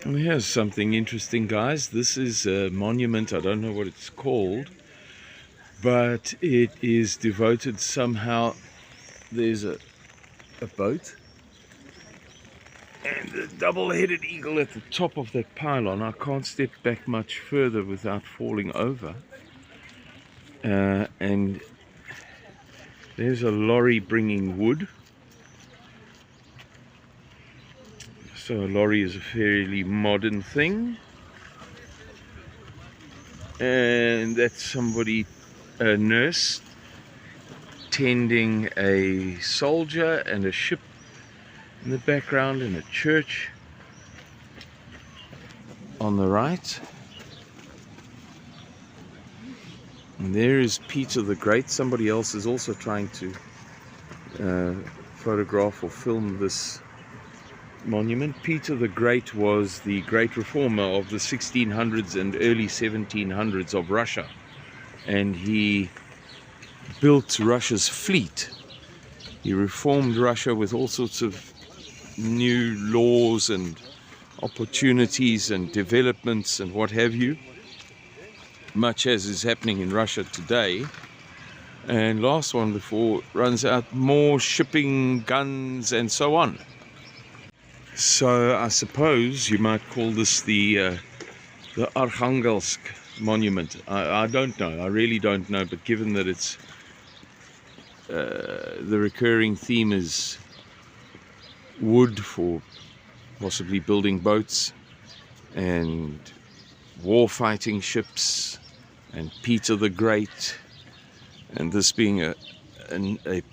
And here's something interesting, guys. This is a monument. I don't know what it's called, but it is devoted somehow. There's a boat and a double-headed eagle at the top of that pylon. I can't step back much further without falling over. And there's a lorry bringing wood. So a lorry is a fairly modern thing. And that's somebody, a nurse, tending a soldier, and a ship in the background, and a church on the right. And there is Peter the Great. Somebody else is also trying to photograph or film this monument. Peter the Great was the great reformer of the 1600s and early 1700s of Russia, and he built Russia's fleet. He reformed Russia with all sorts of new laws and opportunities and developments and what have you, much as is happening in Russia today. And last one before it runs out, more shipping, guns and so on. So I suppose you might call this the Arkhangelsk monument. I don't know, I really don't know, but given that it's the recurring theme is wood for possibly building boats and war fighting ships, and Peter the Great, and this being a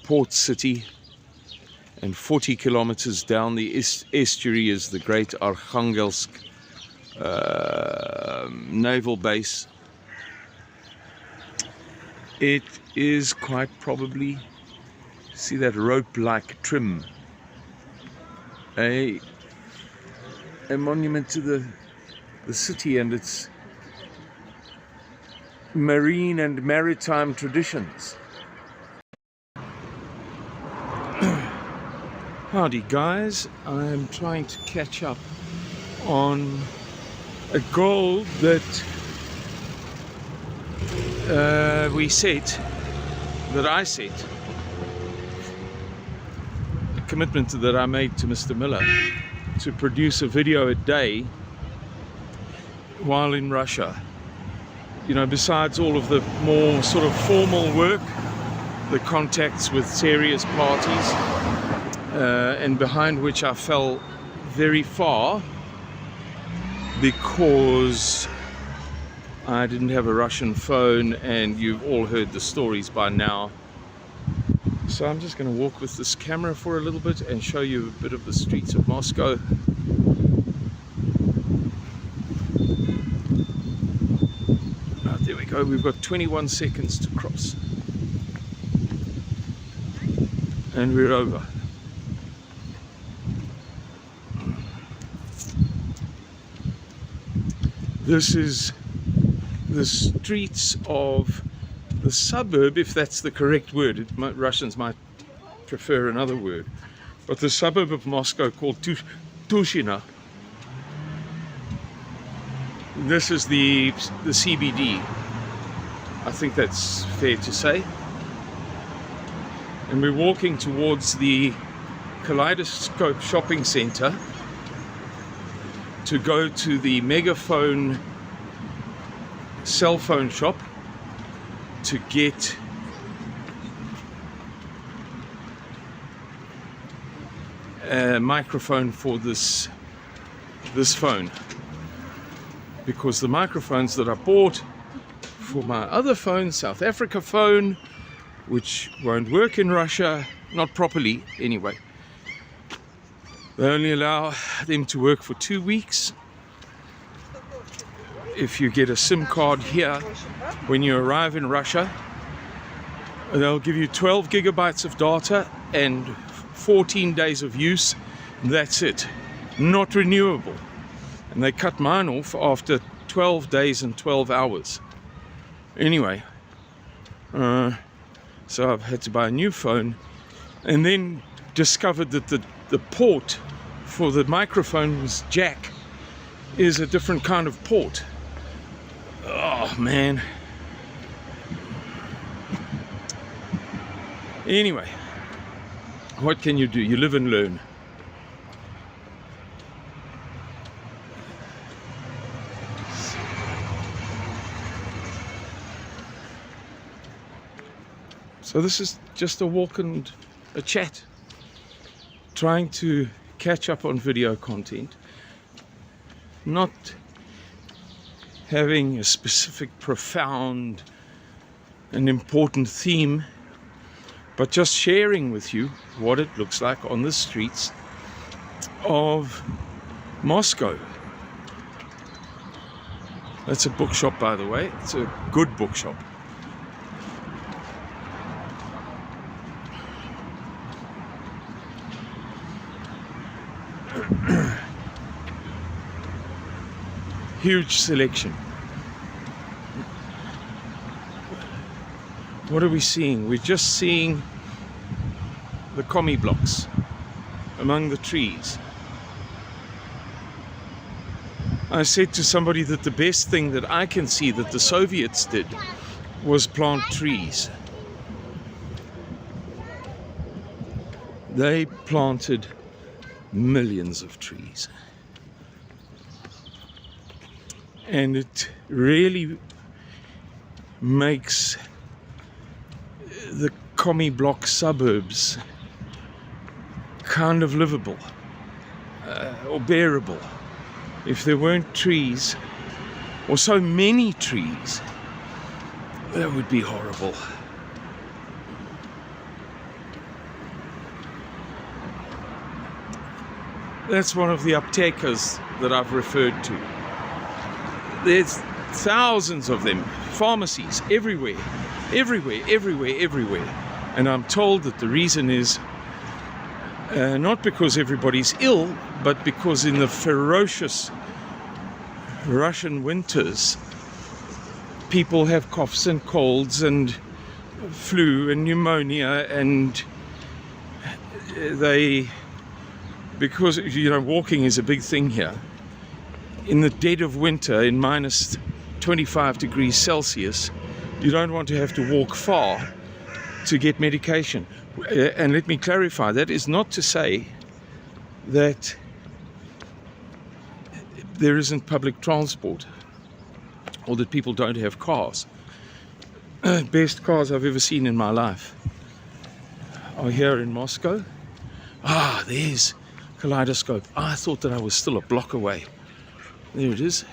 port city, and 40 kilometers down the estuary is the great Arkhangelsk naval base. It is quite probably, see that rope-like trim, a monument to the city and its marine and maritime traditions. Howdy guys, I'm trying to catch up on a goal that I set, a commitment that I made to Mr. Miller to produce a video a day while in Russia. You know, besides all of the more sort of formal work, the contacts with serious parties, and behind which I fell very far because I didn't have a Russian phone, and you've all heard the stories by now. So I'm just going to walk with this camera for a little bit and show you a bit of the streets of Moscow. There we go, we've got 21 seconds to cross. And we're over. This is the streets of the suburb, if that's the correct word. Russians might prefer another word. But the suburb of Moscow called Tushino. This is the CBD. I think that's fair to say. And we're walking towards the Kaleidoscope shopping center to go to the Megaphone cell phone shop to get a microphone for this phone, because the microphones that I bought for my other phone, South Africa phone, which won't work in Russia, not properly anyway, they only allow them to work for 2 weeks. If you get a SIM card here, when you arrive in Russia, they'll give you 12 gigabytes of data and 14 days of use. That's it. Not renewable. And they cut mine off after 12 days and 12 hours. Anyway, so I've had to buy a new phone, and then discovered that the port for the microphone's jack is a different kind of port. Oh man. Anyway, what can you do? You live and learn. So this is just a walk and a chat, trying to catch up on video content, not having a specific, profound and important theme, but just sharing with you what it looks like on the streets of Moscow. That's a bookshop, by the way. It's a good bookshop. Huge selection. What are we seeing? We're just seeing the commie blocks among the trees. I said to somebody that the best thing that I can see that the Soviets did was plant trees. They planted millions of trees. And it really makes the commie block suburbs kind of livable or bearable. If there weren't trees, or so many trees, that would be horrible. That's one of the aptekas that I've referred to. There's thousands of them, pharmacies everywhere, everywhere. And I'm told that the reason is not because everybody's ill, but because in the ferocious Russian winters, people have coughs and colds and flu and pneumonia, and because walking is a big thing here. In the dead of winter, in minus 25 degrees Celsius, you don't want to have to walk far to get medication. And let me clarify, that is not to say that there isn't public transport or that people don't have cars. Best cars I've ever seen in my life are here in Moscow. There's Kaleidoscope. I thought that I was still a block away. There it is.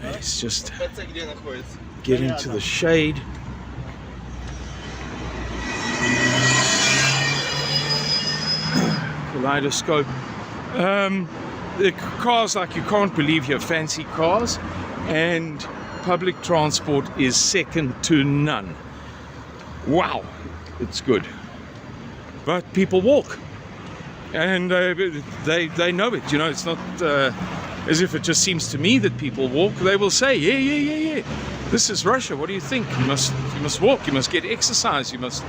Let's just get into the shade. Kaleidoscope. The cars, like, you can't believe here, fancy cars, and public transport is second to none. Wow, it's good. But people walk, and they know it. It's not as if it just seems to me that people walk. They will say, yeah. This is Russia. What do you think? You must walk. You must get exercise. You must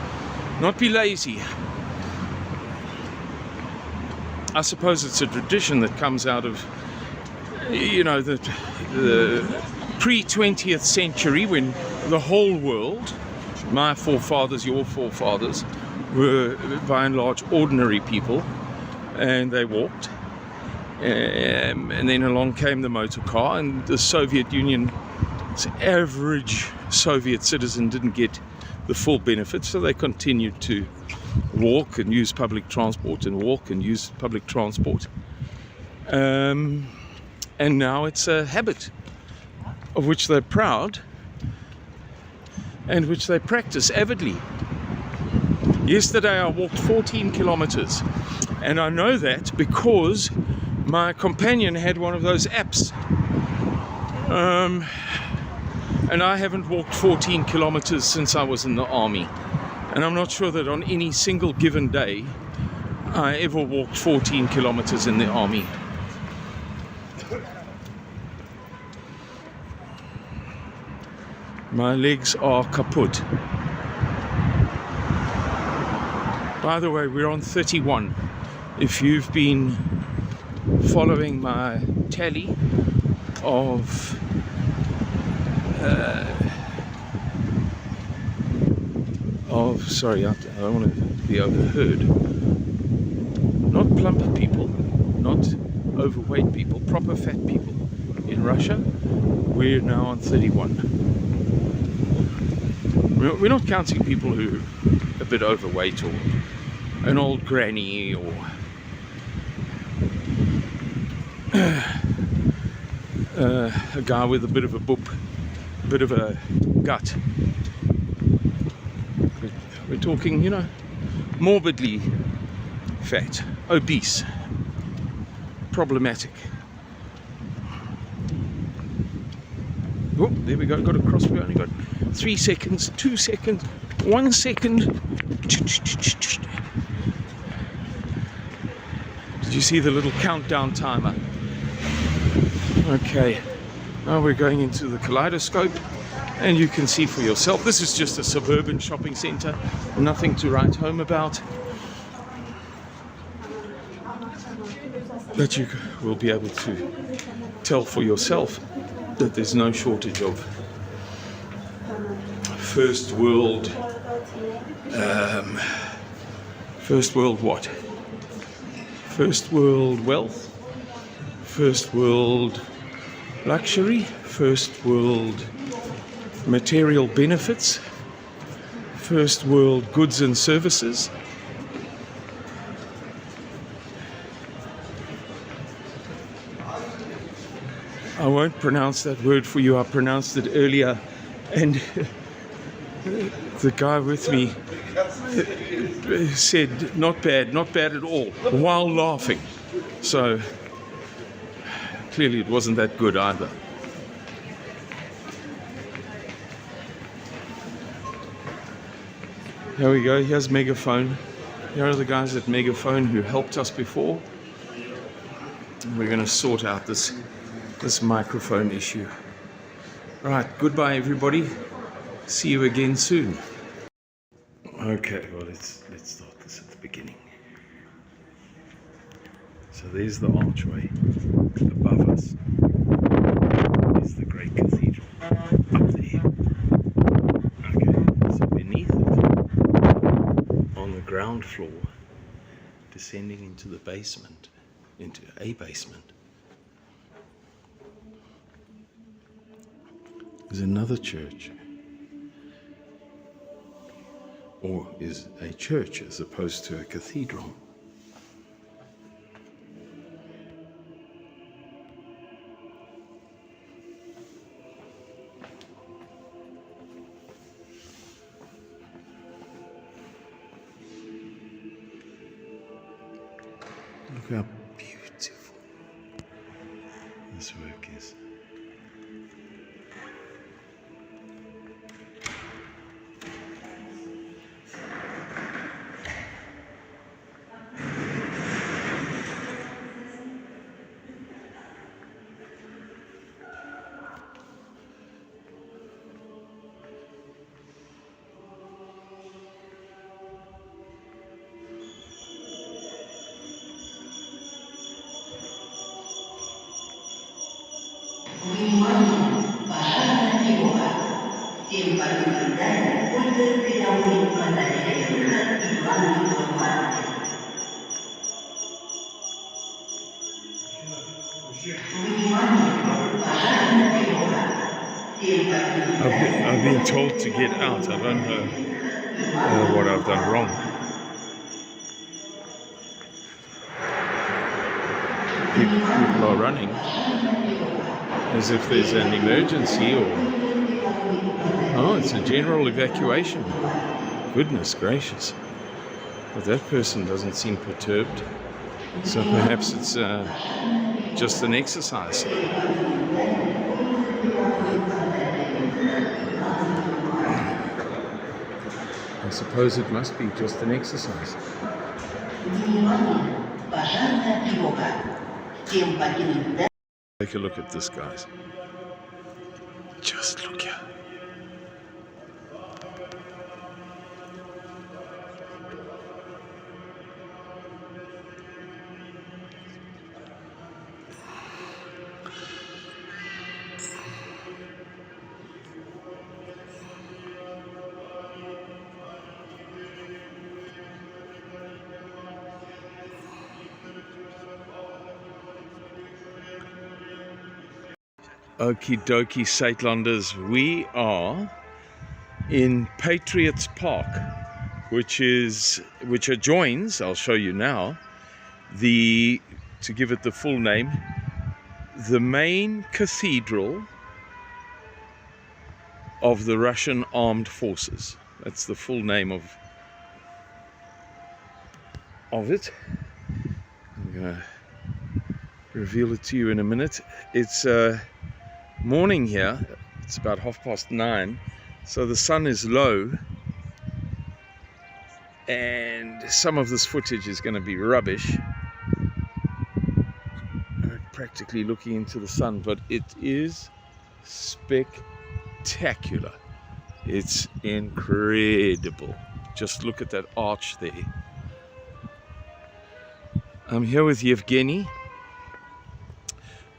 not be lazy. I suppose it's a tradition that comes out of, the pre-20th century, when the whole world, my forefathers, your forefathers, were by and large ordinary people, and they walked. And then along came the motor car, and the Soviet Union's average Soviet citizen didn't get the full benefit, so they continued to walk and use public transport and walk and use public transport. And now it's a habit of which they're proud and which they practice avidly. Yesterday I walked 14 kilometers, and I know that because my companion had one of those apps. And I haven't walked 14 kilometers since I was in the army. And I'm not sure that on any single given day I ever walked 14 kilometers in the army. My legs are kaput. By the way, we're on 31. If you've been following my tally of sorry, I don't want to be overheard. Not plump people, not overweight people, proper fat people in Russia. We're now on 31. We're not counting people who are a bit overweight or an old granny or a guy with a bit of a boop, a bit of a gut. We're talking, you know, morbidly fat, obese, problematic. Oh, there we go, got a cross, we only got 3 seconds, 2 seconds, 1 second. Did you see the little countdown timer? Okay, now we're going into the kaleidoscope and you can see for yourself. This is just a suburban shopping center, nothing to write home about. But you will be able to tell for yourself that there's no shortage of first world what? First world wealth, first world luxury, first world material benefits, first world goods and services. I won't pronounce that word for you. I pronounced it earlier, and the guy with me said not bad at all, while laughing. So clearly it wasn't that good either. There we go, here's Megaphone. Here are the guys at Megaphone who helped us before. We're going to sort out this microphone issue. Right, goodbye everybody. See you again soon. Okay, well let's start this at the beginning. So there's the archway above us. There's the great cathedral up there. Okay, so beneath it, on the ground floor, descending into the basement, into a basement, is another church, or is a church as opposed to a cathedral. Look how beautiful this work is. I've been told to get out. I don't know what I've done wrong. People are running as if there's an emergency, or it's a general evacuation. Goodness gracious. But that person doesn't seem perturbed, so perhaps it's just an exercise. I suppose it must be just an exercise. Take a look at this, guys. Just look here. Okie dokie, Suidlanders. We are in Patriots Park, which adjoins, I'll show you now, to give it the full name, the main cathedral of the Russian Armed Forces. That's the full name of it. I'm gonna reveal it to you in a minute. It's morning here. It's about 9:30, so the sun is low, and some of this footage is going to be rubbish, practically looking into the sun, but it is spectacular. It's incredible. Just look at that arch there. I'm here with Yevgeny,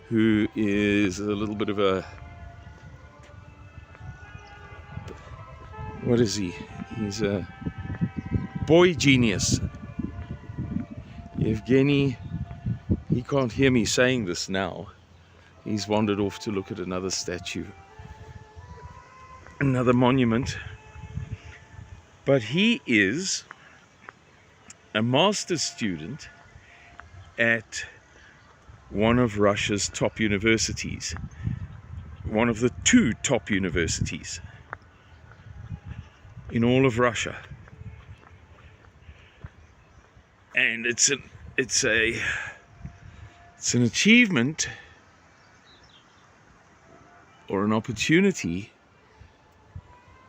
who is a little bit of a, what is he? He's a boy genius. Yevgeny, he can't hear me saying this now. He's wandered off to look at another statue, another monument. But he is a master's student at one of Russia's top universities, one of the 2 top universities in all of Russia, and it's an achievement or an opportunity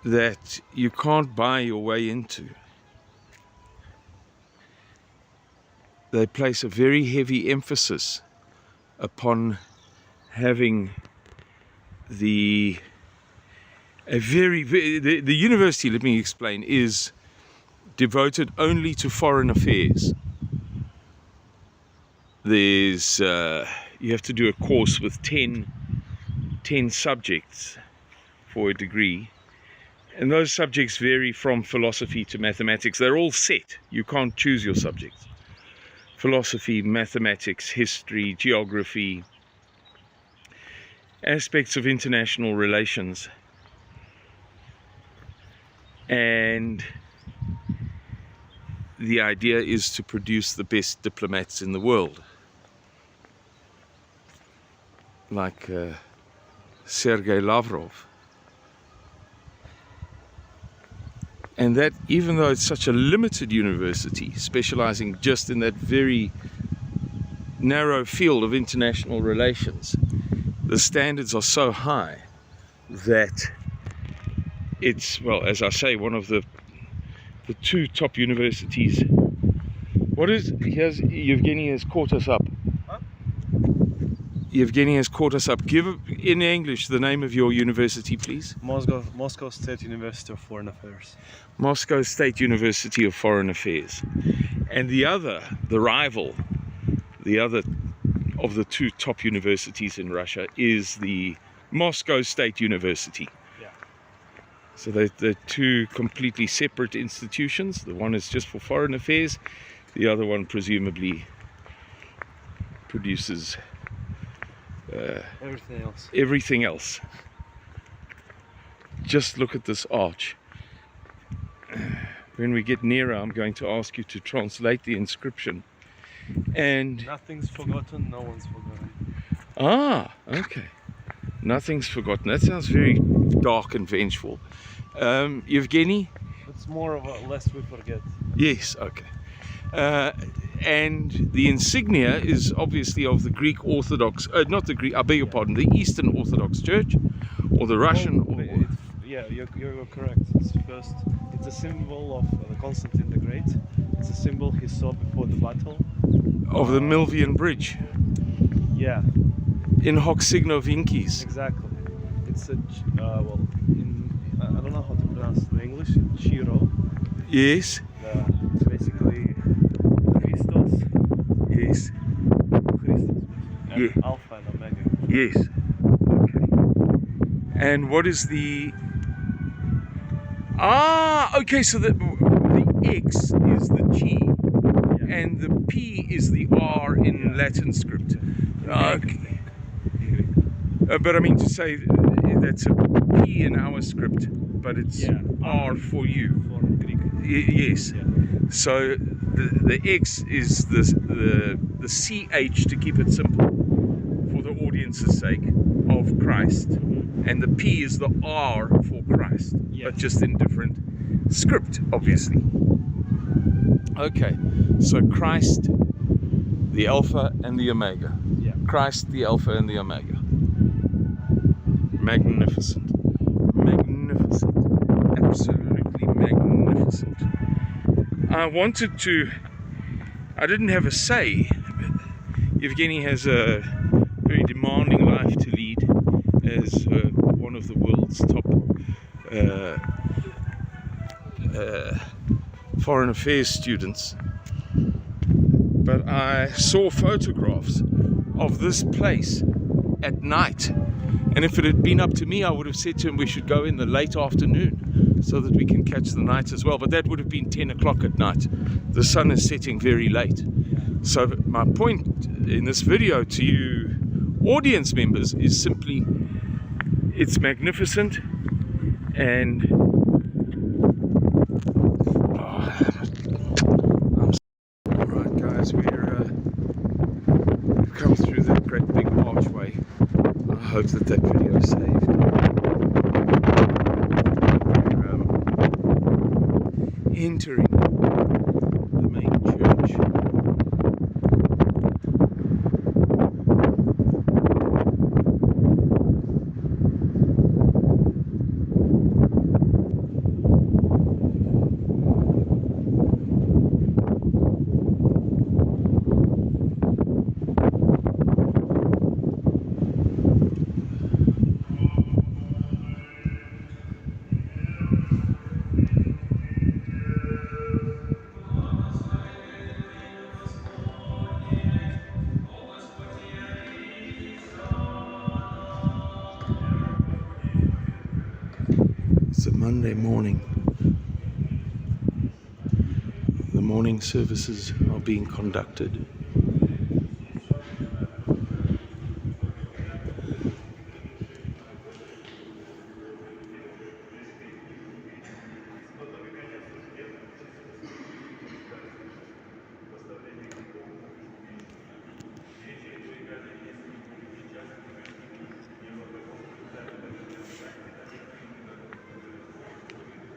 that you can't buy your way into. They place a very heavy emphasis upon having the university, let me explain, is devoted only to foreign affairs. There's you have to do a course with 10 subjects for a degree, and those subjects vary from philosophy to mathematics. They're all set. You can't choose your subjects. Philosophy, mathematics, history, geography, aspects of international relations, and the idea is to produce the best diplomats in the world, like Sergei Lavrov. And that, even though it's such a limited university, specializing just in that very narrow field of international relations, the standards are so high that it's, well, as I say, one of the 2 top universities. Yevgeny has caught us up. Huh? Yevgeny has caught us up. Give in English the name of your university, please. Moscow State University of Foreign Affairs. Moscow State University of Foreign Affairs. And the other of the 2 top universities in Russia is the Moscow State University. Yeah. So they're 2 completely separate institutions. The one is just for foreign affairs. The other one presumably produces everything else. Just look at this arch. When we get nearer, I'm going to ask you to translate the inscription. And nothing's forgotten, no one's forgotten. Ah, okay. Nothing's forgotten. That sounds very dark and vengeful. Yevgeny? It's more of a lest we forget. Yes, okay. And the insignia is obviously of the Greek Orthodox, not the Greek, I beg your pardon, the Eastern Orthodox Church, or the Russian. Yeah, you're correct. It's a symbol of Constantine the Great. It's a symbol he saw before the battle. Of the Milvian Bridge. Yeah. In hoc signo vincis. Exactly. It's a, I don't know how to pronounce it in English, Chiro. Yes. It's basically Christos. Yes. Christos. And yeah. Alpha and Omega. Yes. Okay. And what is the... okay, so the X is the G, yeah, and the P is the R in Latin script. Okay. But I mean to say, that's a P in our script, but it's R for you. For Greek. Yes. Yeah. So the X is the CH, to keep it simple, for the audience's sake, of Christ. And the P is the R for Christ, but just in different script, obviously. Okay, so Christ, the Alpha and the Omega. Yeah. Christ, the Alpha and the Omega. Magnificent. Magnificent. Absolutely magnificent. I didn't have a say. Evgeny has a very demanding life to lead as one of the world's top foreign affairs students. But I saw photographs of this place at night, and if it had been up to me, I would have said to him we should go in the late afternoon so that we can catch the night as well, but that would have been 10 o'clock at night. The sun is setting very late. So my point in this video to you audience members is simply, it's magnificent, and alright guys, we've come through that great big archway. I hope that video is saved. We're entering the main church. It's a Monday morning. The morning services are being conducted.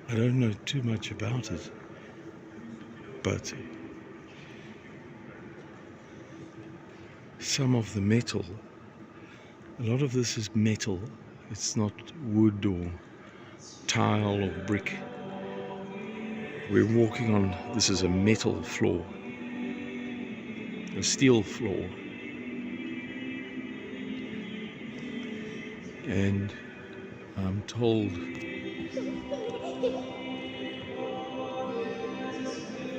I don't know too much about it, but some of the metal, a lot of this is metal. It's not wood or tile or brick. We're walking on, this is a metal floor, a steel floor, and I'm told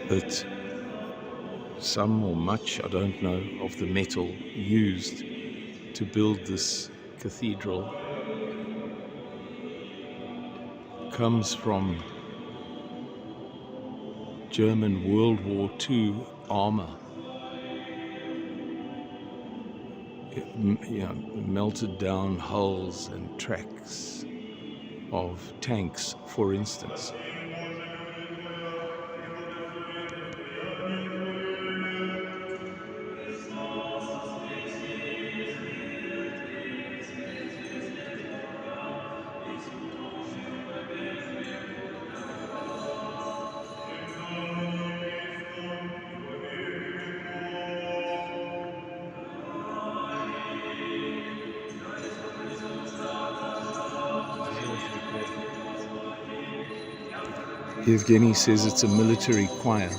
that some or much, I don't know, of the metal used to build this cathedral comes from German World War II armor. Melted down hulls and tracks of tanks, for instance. Evgeny says it's a military choir.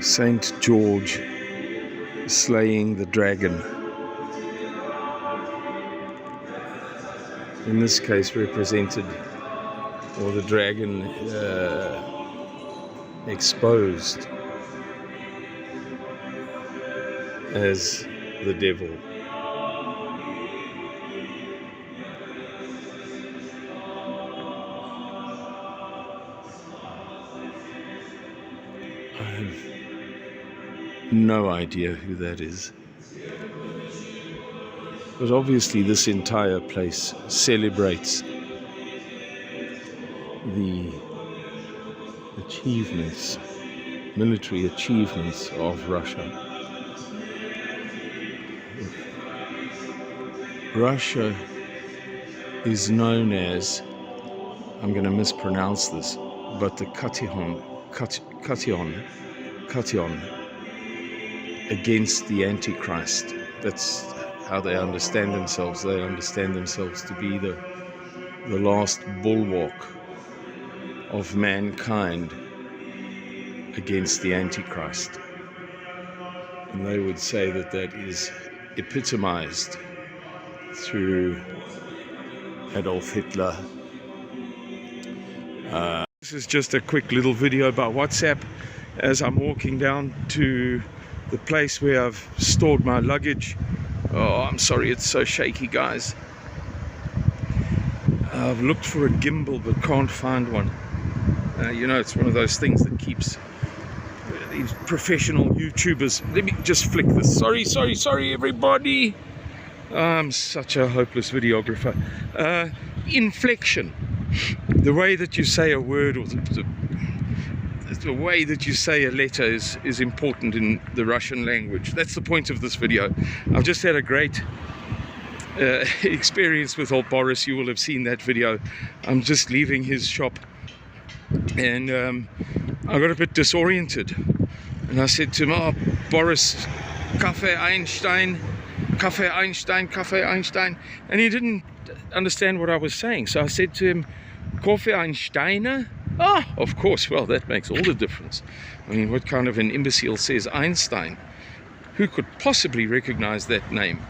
Saint George slaying the dragon. In this case represented, or the dragon exposed as the devil. I have no idea who that is. But obviously this entire place celebrates the achievements, military achievements of Russia. Russia is known as, I'm going to mispronounce this, but the Kation against the Antichrist. That's how they understand themselves. They understand themselves to be the last bulwark of mankind against the Antichrist. And they would say that that is epitomized through Adolf Hitler. This is just a quick little video about WhatsApp as I'm walking down to the place where I've stored my luggage. Oh, I'm sorry, it's so shaky, guys. I've looked for a gimbal but can't find one. You know, it's one of those things that keeps these professional YouTubers. Let me just flick this. Sorry, everybody. I'm such a hopeless videographer. Inflection. The way that you say a word, or the way that you say a letter is important in the Russian language. That's the point of this video. I've just had a great experience with old Boris. You will have seen that video. I'm just leaving his shop, and I got a bit disoriented, and I said to him, "Oh, Boris, Kaffee Einstein, Kaffee Einstein, Kaffee Einstein," and he didn't understand what I was saying. So I said to him, "Kaffee Einsteiner?" Ah, of course. Well, that makes all the difference. I mean, what kind of an imbecile says Einstein? Who could possibly recognize that name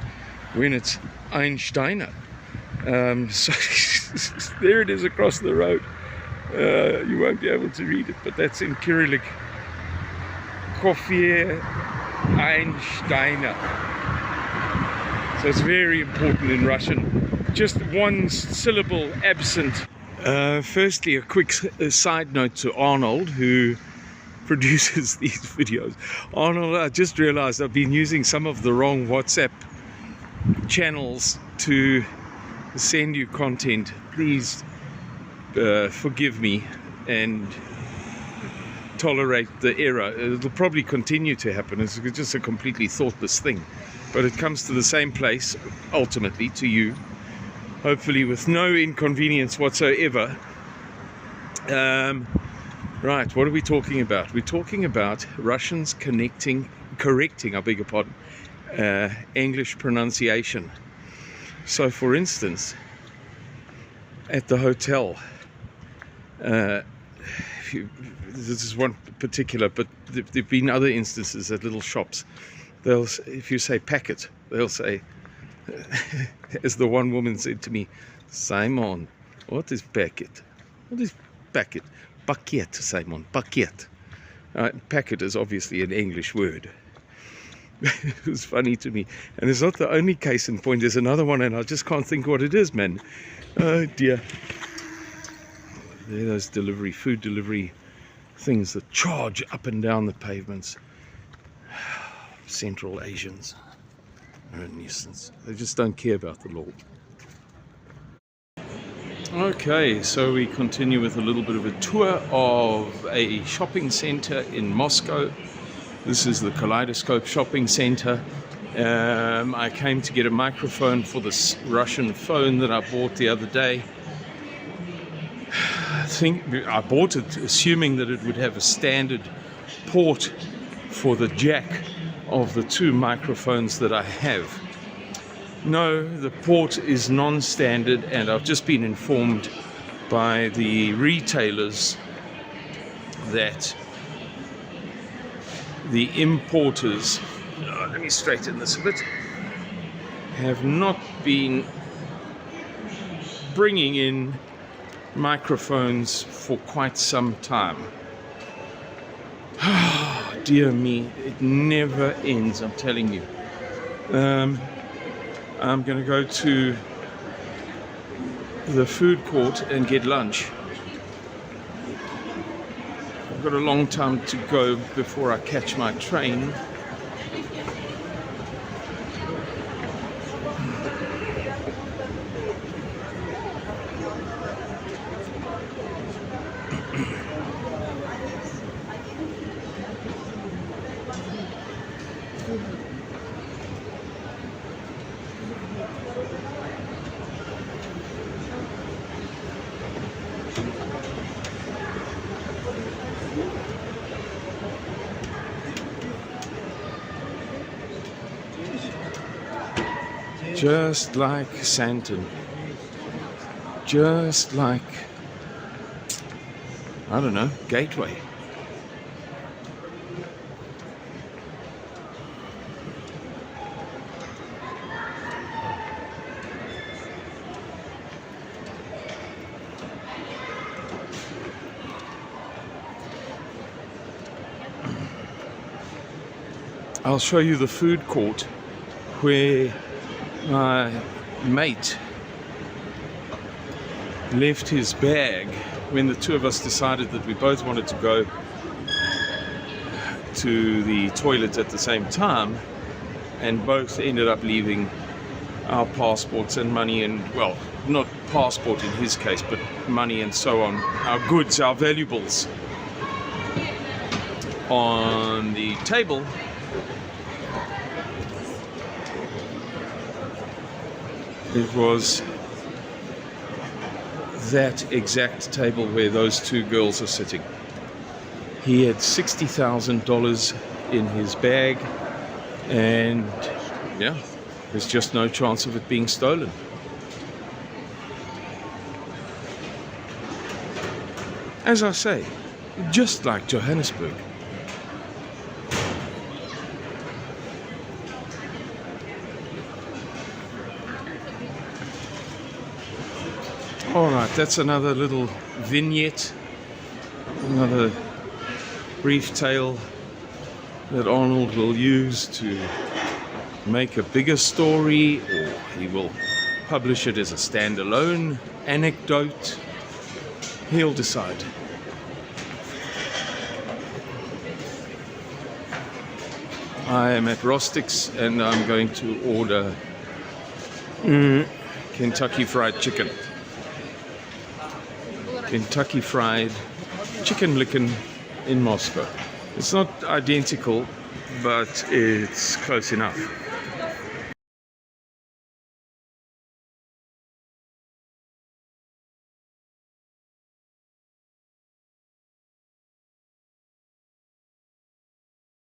when it's Einsteiner? So there it is across the road. You won't be able to read it, but that's in Cyrillic. Kaffee Einsteiner. So it's very important in Russian. Just one syllable absent. Firstly, a quick side note to Arnold, who produces these videos. Arnold, I just realized I've been using some of the wrong WhatsApp channels to send you content. Please forgive me and tolerate the error. It'll probably continue to happen. It's just a completely thoughtless thing, but it comes to the same place, ultimately, to you. Hopefully with no inconvenience whatsoever. Right, what are we talking about? We're talking about Russians correcting, I beg your pardon, English pronunciation. So for instance, at the hotel, this is one particular, but there've been other instances at little shops. If you say packet, they'll say, as the one woman said to me, "Simon, what is packet? What is packet?" Paket, Simon, paket. Packet is obviously an English word. It was funny to me. And it's not the only case in point. There's another one, and I just can't think what it is, man. Oh dear. There are those food delivery things that charge up and down the pavements. Central Asians are a nuisance. They just don't care about the law. Okay, so we continue with a little bit of a tour of a shopping center in Moscow. This is the Kaleidoscope Shopping Center. I came to get a microphone for this Russian phone that I bought the other day. I bought it assuming that it would have a standard port for the jack of the two microphones that I have. No, the port is non-standard, and I've just been informed by the retailers that the importers, let me straighten this a bit, have not been bringing in microphones for quite some time. Dear me, it never ends, I'm telling you. I'm going to go to the food court and get lunch. I've got a long time to go before I catch my train. Just like Santon, just like, I don't know, Gateway. I'll show you the food court where my mate left his bag when the two of us decided that we both wanted to go to the toilet at the same time, and both ended up leaving our passports and money, and, well, not passport in his case, but money and so on, our goods, our valuables, on the table. It was that exact table where those two girls are sitting. He had $60,000 in his bag, and yeah, there's just no chance of it being stolen. As I say, just like Johannesburg. Alright, that's another little vignette, another brief tale that Arnold will use to make a bigger story, or he will publish it as a standalone anecdote. He'll decide. I am at Rostick's and I'm going to order Kentucky Fried Chicken. Kentucky Fried Chicken Licken in Moscow. It's not identical, but it's close enough.